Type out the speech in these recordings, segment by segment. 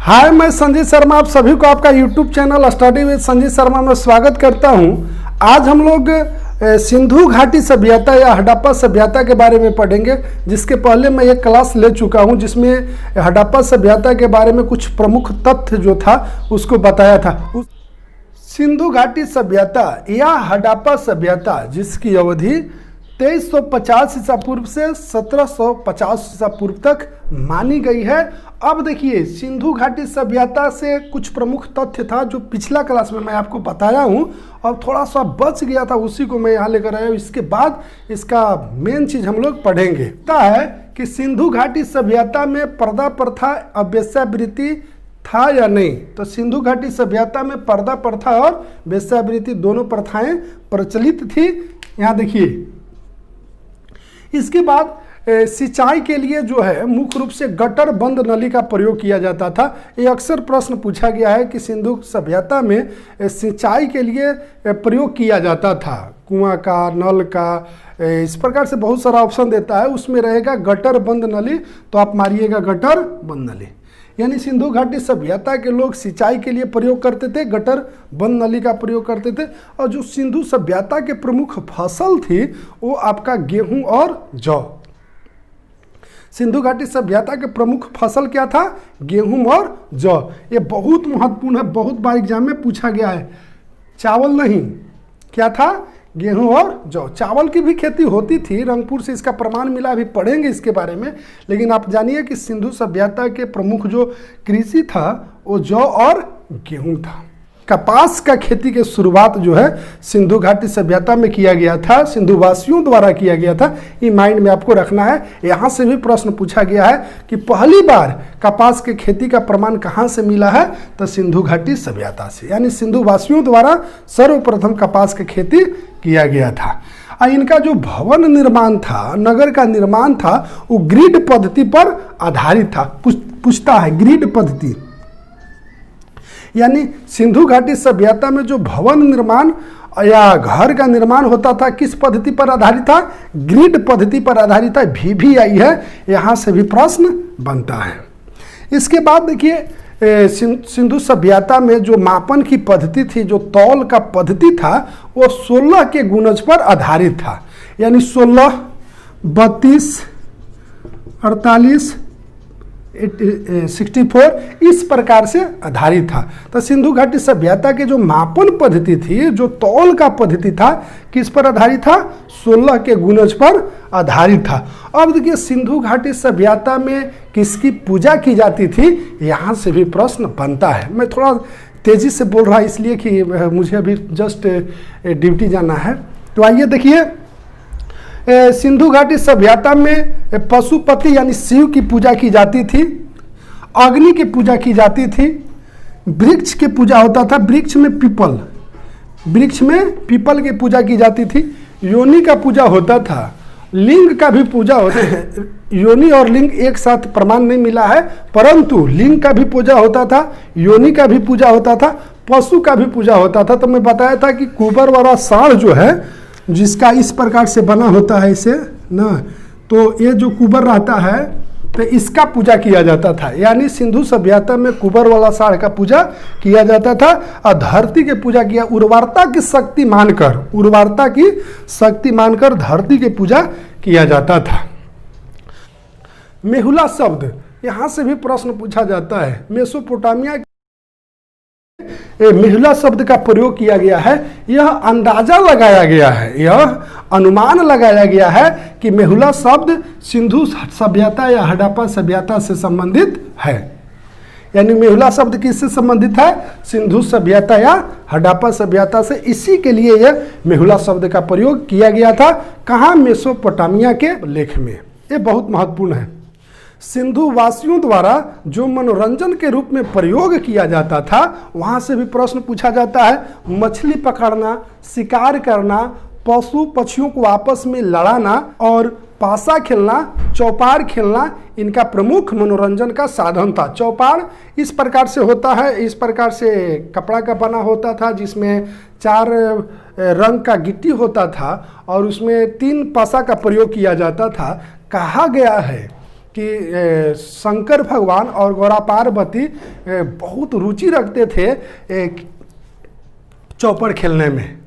हाय, मैं संजय शर्मा आप सभी को आपका YouTube channel study with Sanjay Sharma में स्वागत करता हूं। आज हम लोग सिंधु घाटी सभ्यता या हड़प्पा सभ्यता के बारे में पढ़ेंगे, जिसके पहले मैं एक क्लास ले चुका हूं जिसमें हड़प्पा सभ्यता के बारे में कुछ प्रमुख तथ्य जो था उसको बताया था। सिंधु घाटी सभ्यता या हड़प्पा सभ्यता जिसकी अवधि 2350 ईसा पूर्व से 1750 ईसा पूर्व तक मानी गई है। अब देखिए, सिंधु घाटी सभ्यता से कुछ प्रमुख तथ्य था जो पिछला क्लास में मैं आपको बताया हूं और थोड़ा सा बच गया था, उसी को मैं यहाँ लेकर आया हूँ। इसके बाद इसका मेन चीज हम लोग पढ़ेंगे। है कि सिंधु घाटी सभ्यता में पर्दा प्रथा और वेश्यावृत्ति था या नहीं। तो सिंधु घाटी सभ्यता में पर्दा प्रथा और वेश्यावृत्ति दोनों प्रथाएं प्रचलित थी। यहाँ देखिए, इसके बाद सिंचाई के लिए जो है मुख्य रूप से गटर बंद नली का प्रयोग किया जाता था। ये अक्सर प्रश्न पूछा गया है कि सिंधु सभ्यता में सिंचाई के लिए प्रयोग किया जाता था कुआं का, नल का, इस प्रकार से बहुत सारा ऑप्शन देता है। उसमें रहेगा गटर बंद नली, तो आप मारिएगा गटर बंद नली। यानी सिंधु घाटी सभ्यता के लोग सिंचाई के लिए प्रयोग करते थे, गटर बंद नली का प्रयोग करते थे। और जो सिंधु सभ्यता के प्रमुख फसल थी वो आपका गेहूं और जौ। सिंधु घाटी सभ्यता के प्रमुख फसल क्या था? गेहूं और जौ। ये बहुत महत्वपूर्ण है, बहुत बार एग्जाम में पूछा गया है। चावल नहीं, क्या था? गेहूं और जौ। चावल की भी खेती होती थी, रंगपुर से इसका प्रमाण मिला, अभी पढ़ेंगे इसके बारे में। लेकिन आप जानिए कि सिंधु सभ्यता के प्रमुख जो कृषि था वो जौ और गेहूं था। कपास का खेती की शुरुआत जो है सिंधु घाटी सभ्यता में किया गया था, सिंधु वासियों द्वारा किया गया था। ये माइंड में आपको रखना है। यहाँ से भी प्रश्न पूछा गया है कि पहली बार कपास के खेती का प्रमाण कहाँ से मिला है? तो सिंधु घाटी सभ्यता से, यानी सिंधु वासियों द्वारा सर्वप्रथम कपास की खेती किया गया था। और इनका जो भवन निर्माण था, नगर का निर्माण था, वो ग्रिड पद्धति पर आधारित था। पूछता है ग्रिड पद्धति, यानी सिंधु घाटी सभ्यता में जो भवन निर्माण या घर का निर्माण होता था किस पद्धति पर आधारित था? ग्रिड पद्धति पर आधारित था। VVI है, यहाँ से भी प्रश्न बनता है। इसके बाद देखिए, सिंधु सभ्यता में जो मापन की पद्धति थी, जो तौल का पद्धति था, वो 16 के गुणज पर आधारित था। यानी 16, 32, 48, 64 इस प्रकार से आधारित था। तो सिंधु घाटी सभ्यता के जो मापन पद्धति थी, जो तौल का पद्धति था, किस पर आधारित था? 16 के गुणज पर आधारित था। अब देखिए, सिंधु घाटी सभ्यता में किसकी पूजा की जाती थी? यहाँ से भी प्रश्न बनता है। मैं थोड़ा तेजी से बोल रहा इसलिए कि मुझे अभी जस्ट ड्यूटी जाना है। तो आइए देखिए, सिंधु घाटी सभ्यता में पशुपति यानी शिव की पूजा की जाती थी, अग्नि की पूजा की जाती थी, वृक्ष की पूजा होता था, वृक्ष में पीपल की पूजा की जाती थी, योनि का पूजा होता था, लिंग का भी पूजा होता है। योनि और लिंग एक साथ प्रमाण नहीं मिला है, परंतु लिंग का भी पूजा होता था, योनि का भी पूजा होता था, पशु का भी पूजा होता था। तो मैं बताया था कि कुबर वाला सांड जो है, जिसका इस प्रकार से बना होता है इसे ना, तो ये जो कुबर रहता है तो इसका पूजा किया जाता था। यानी सिंधु सभ्यता में कुबर वाला सांड का पूजा किया जाता था और धरती की पूजा किया, उर्वरता की शक्ति मानकर धरती की पूजा किया जाता था। मेहुला शब्द, यहाँ से भी प्रश्न पूछा जाता है। मेसोपोटामिया मेहुला शब्द का प्रयोग किया गया है। यह अंदाजा लगाया गया है, यह अनुमान लगाया गया है कि मेहुला शब्द सिंधु सभ्यता या हड़प्पा सभ्यता से संबंधित है। यानी मेहुला शब्द किससे संबंधित है? सिंधु सभ्यता या हड़प्पा सभ्यता से। इसी के लिए यह मेहुला शब्द का प्रयोग किया गया था। कहाँ? मेसोपोटामिया के लेख में। ये बहुत महत्वपूर्ण है। सिंधु वासियों द्वारा जो मनोरंजन के रूप में प्रयोग किया जाता था, वहाँ से भी प्रश्न पूछा जाता है। मछली पकड़ना, शिकार करना, पशु पक्षियों को आपस में लड़ाना और पासा खेलना, चौपाड़ खेलना इनका प्रमुख मनोरंजन का साधन था। चौपाड़ इस प्रकार से होता है, इस प्रकार से कपड़ा का बना होता था, जिसमें 4 रंग का गिट्टी होता था और उसमें 3 पासा का प्रयोग किया जाता था। कहा गया है कि शंकर भगवान और गौरा पार्वती बहुत रुचि रखते थे चौपड़ खेलने में।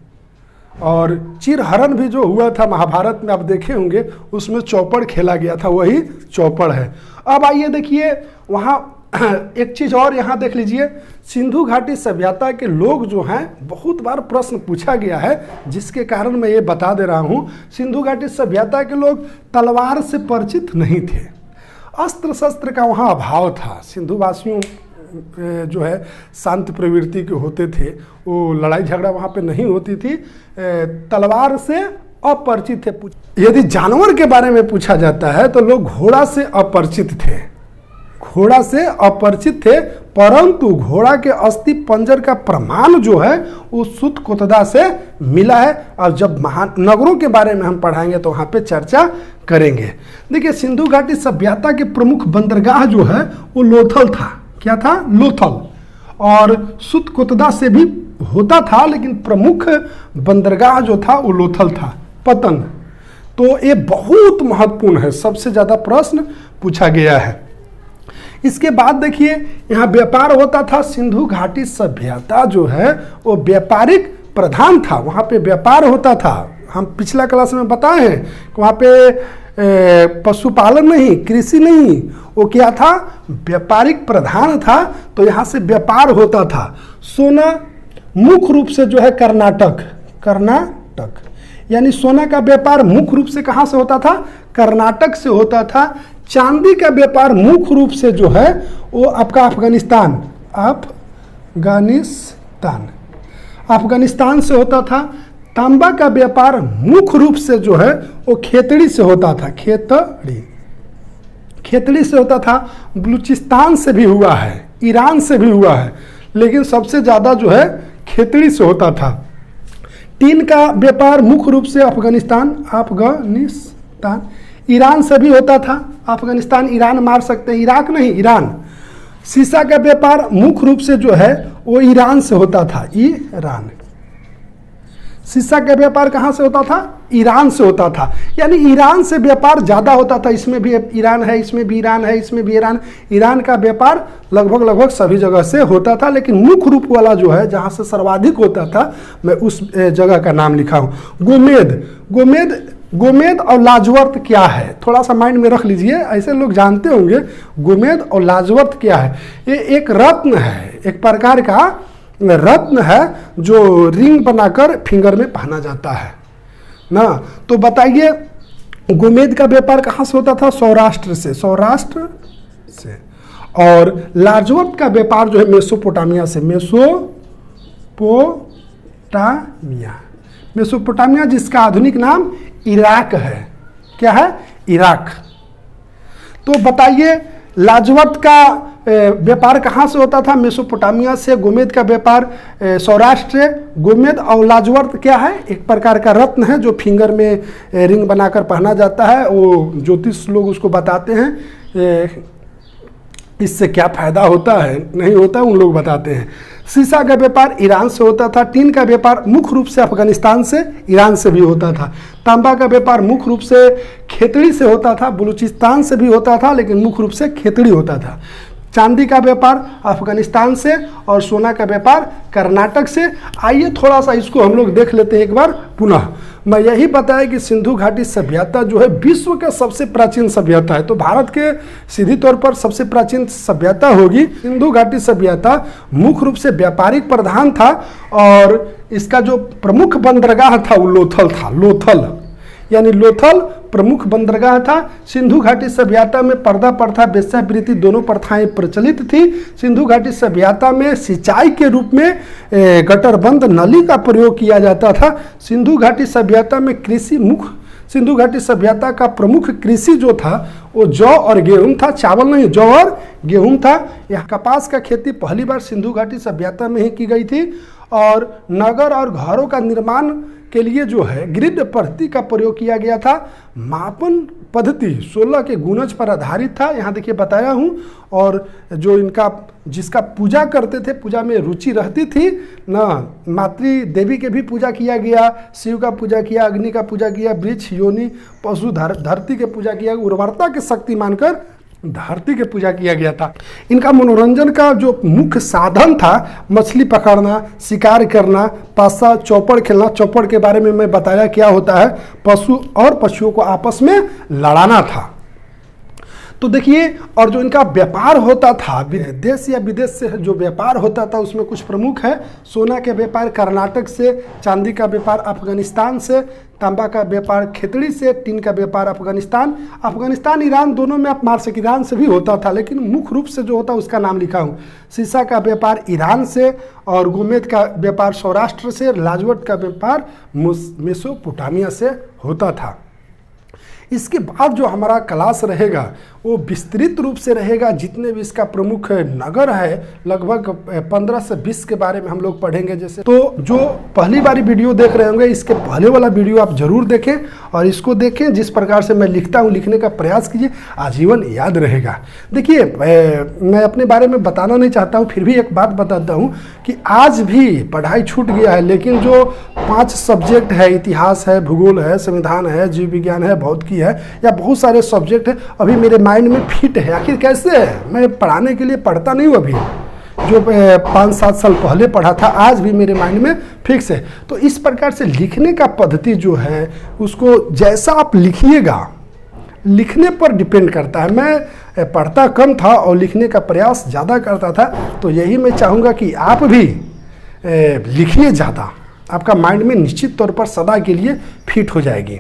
और चिरहरण भी जो हुआ था महाभारत में आप देखे होंगे, उसमें चौपड़ खेला गया था, वही चौपड़ है। अब आइए देखिए वहाँ एक चीज़ और यहाँ देख लीजिए, सिंधु घाटी सभ्यता के लोग जो हैं, बहुत बार प्रश्न पूछा गया है जिसके कारण मैं ये बता दे रहा हूँ। सिंधु घाटी सभ्यता के लोग तलवार से परिचित नहीं थे, अस्त्र शस्त्र का वहाँ अभाव था। सिंधु वासियों जो है शांत प्रवृत्ति के होते थे, वो लड़ाई झगड़ा वहाँ पे नहीं होती थी, तलवार से अपरिचित थे। यदि जानवर के बारे में पूछा जाता है तो लोग घोड़ा से अपरिचित थे, घोड़ा से अपरिचित थे, परंतु घोड़ा के अस्थि पंजर का प्रमाण जो है वो सुत कोतदा से मिला है। और जब महानगरों के बारे में हम पढ़ाएंगे तो वहाँ पे चर्चा करेंगे। देखिए सिंधु घाटी सभ्यता के प्रमुख बंदरगाह जो है वो लोथल था। क्या था? लोथल। और सुत कोतदा से भी होता था, लेकिन प्रमुख बंदरगाह जो था वो लोथल था, पतन। तो ये बहुत महत्वपूर्ण है, सबसे ज़्यादा प्रश्न पूछा गया है। इसके बाद देखिए यहाँ व्यापार होता था। सिंधु घाटी सभ्यता जो है वो व्यापारिक प्रधान था, वहाँ पे व्यापार होता था। हम पिछला क्लास में बताए हैं कि वहाँ पे पशुपालन नहीं, कृषि नहीं, वो क्या था? व्यापारिक प्रधान था। तो यहाँ से व्यापार होता था। सोना मुख्य रूप से जो है कर्नाटक, यानी सोना का व्यापार मुख्य रूप से कहाँ से होता था? कर्नाटक से होता था। चांदी का व्यापार मुख्य रूप से जो है वो आपका अफगानिस्तान से होता था। तांबा का व्यापार मुख्य रूप से जो है वो खेतड़ी से होता था, खेतड़ी से होता था। बलूचिस्तान से भी हुआ है, ईरान से भी हुआ है, लेकिन सबसे ज़्यादा जो है खेतड़ी से होता था। टीन का व्यापार मुख्य रूप से अफगानिस्तान, ईरान से भी होता था। अफगानिस्तान ईरान मार सकते हैं, इराक नहीं, ईरान। सीसा का व्यापार मुख्य रूप से जो है वो ईरान से होता था, ईरान। सीसा का व्यापार कहाँ से होता था? ईरान से होता था। यानी ईरान से व्यापार ज़्यादा होता था। इसमें भी ईरान है, इसमें भी ईरान है, इसमें भी ईरान का व्यापार लगभग सभी जगह से होता था। लेकिन मुख्य रूप वाला जो है जहाँ से सर्वाधिक होता था, मैं उस जगह का नाम लिखा हूँ। गोमेद और लाजवर्त क्या है? थोड़ा सा माइंड में रख लीजिए, ऐसे लोग जानते होंगे। गोमेद और लाजवर्त क्या है? ये एक रत्न है, एक प्रकार का रत्न है जो रिंग बनाकर फिंगर में पहना जाता है ना। तो बताइए गोमेद का व्यापार कहाँ से होता था? सौराष्ट्र से। और लाजवर्त का व्यापार जो है मेसोपोटामिया से, मेसोपोटामिया जिसका आधुनिक नाम इराक है। क्या है? इराक। तो बताइए लाजवर्त का व्यापार कहाँ से होता था? मेसोपोटामिया से। गोमेद का व्यापार सौराष्ट्र से। गोमेद और लाजवर्त क्या है? एक प्रकार का रत्न है जो फिंगर में रिंग बनाकर पहना जाता है। वो ज्योतिष लोग उसको बताते हैं इससे क्या फायदा होता है, नहीं होता, उन लोग बताते हैं। सीसा का व्यापार ईरान से होता था। टीन का व्यापार मुख्य रूप से अफगानिस्तान से, ईरान से भी होता था। तांबा का व्यापार मुख्य रूप से खेतड़ी से होता था, बलूचिस्तान से भी होता था, लेकिन मुख्य रूप से खेतड़ी होता था। चांदी का व्यापार अफगानिस्तान से और सोना का व्यापार कर्नाटक से। आइए थोड़ा सा इसको हम लोग देख लेते हैं एक बार पुनः। मैं यही बताया कि सिंधु घाटी सभ्यता जो है विश्व का सबसे प्राचीन सभ्यता है, तो भारत के सीधी तौर पर सबसे प्राचीन सभ्यता होगी। सिंधु घाटी सभ्यता मुख्य रूप से व्यापारिक प्रधान था और इसका जो प्रमुख बंदरगाह था वो लोथल था। लोथल यानी लोथल प्रमुख बंदरगाह था। सिंधु घाटी सभ्यता में पर्दा प्रथा, वेश्यावृत्ति दोनों प्रथाएं प्रचलित थी। सिंधु घाटी सभ्यता में सिंचाई के रूप में गटरबंद नली का प्रयोग किया जाता था। सिंधु घाटी सभ्यता में कृषि मुख्य, सिंधु घाटी सभ्यता का प्रमुख कृषि जो था वो जौ और गेहूं था, चावल नहीं, जौ और गेहूं था। यहाँ कपास का खेती पहली बार सिंधु घाटी सभ्यता में ही की गई थी। और नगर और घरों का निर्माण के लिए जो है ग्रिड पद्धति का प्रयोग किया गया था। मापन पद्धति 16 के गुणज पर आधारित था, यहाँ देखिए बताया हूँ। और जो इनका जिसका पूजा करते थे, पूजा में रुचि रहती थी ना, मातृ देवी के भी पूजा किया गया, शिव का पूजा किया, अग्नि का पूजा किया, वृक्ष, योनि, पशु, धरती के पूजा किया, उर्वरता की शक्ति मानकर धरती की पूजा किया गया था। इनका मनोरंजन का जो मुख्य साधन था मछली पकड़ना, शिकार करना, पासा, चौपड़ खेलना। चौपड़ के बारे में मैं बताया क्या होता है, पशु और पशुओं को आपस में लड़ाना था। तो देखिए, और जो इनका व्यापार होता था देश या विदेश से जो व्यापार होता था उसमें कुछ प्रमुख है। सोना के व्यापार कर्नाटक से, चांदी का व्यापार अफगानिस्तान से, तांबा का व्यापार खेतड़ी से, टीन का व्यापार अफगानिस्तान ईरान दोनों में आप मार सके, ईरान से भी होता था लेकिन मुख्य रूप से जो होता उसका नाम लिखा हूँ। शीशा का व्यापार ईरान से, और गोमेद का व्यापार सौराष्ट्र से, लाजवट का व्यापार मेसोपोटामिया से होता था। इसके बाद जो हमारा क्लास रहेगा वो विस्तृत रूप से रहेगा। जितने भी इसका प्रमुख नगर है लगभग 15 से 20 के बारे में हम लोग पढ़ेंगे। जैसे तो जो पहली बारी वीडियो देख रहे होंगे इसके पहले वाला वीडियो आप जरूर देखें और इसको देखें। जिस प्रकार से मैं लिखता हूँ लिखने का प्रयास कीजिए, आजीवन याद रहेगा। देखिए, मैं अपने बारे में बताना नहीं चाहता हूँ, फिर भी एक बात बताता हूँ कि आज भी पढ़ाई छूट गया है, लेकिन जो 5 सब्जेक्ट है, इतिहास है, भूगोल है, संविधान है, जीव विज्ञान है, भौतिकी है, या बहुत सारे सब्जेक्ट है अभी मेरे माइंड में फिट है। आखिर कैसे है, मैं पढ़ाने के लिए पढ़ता नहीं हूँ, अभी जो 5-7 साल पहले पढ़ा था आज भी मेरे माइंड में फिक्स है। तो इस प्रकार से लिखने का पद्धति जो है उसको जैसा आप लिखिएगा, लिखने पर डिपेंड करता है। मैं पढ़ता कम था और लिखने का प्रयास ज़्यादा करता था, तो यही मैं चाहूँगा कि आप भी लिखिए ज़्यादा, आपका माइंड में निश्चित तौर पर सदा के लिए फिट हो जाएगी।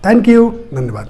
थैंक यू, धन्यवाद।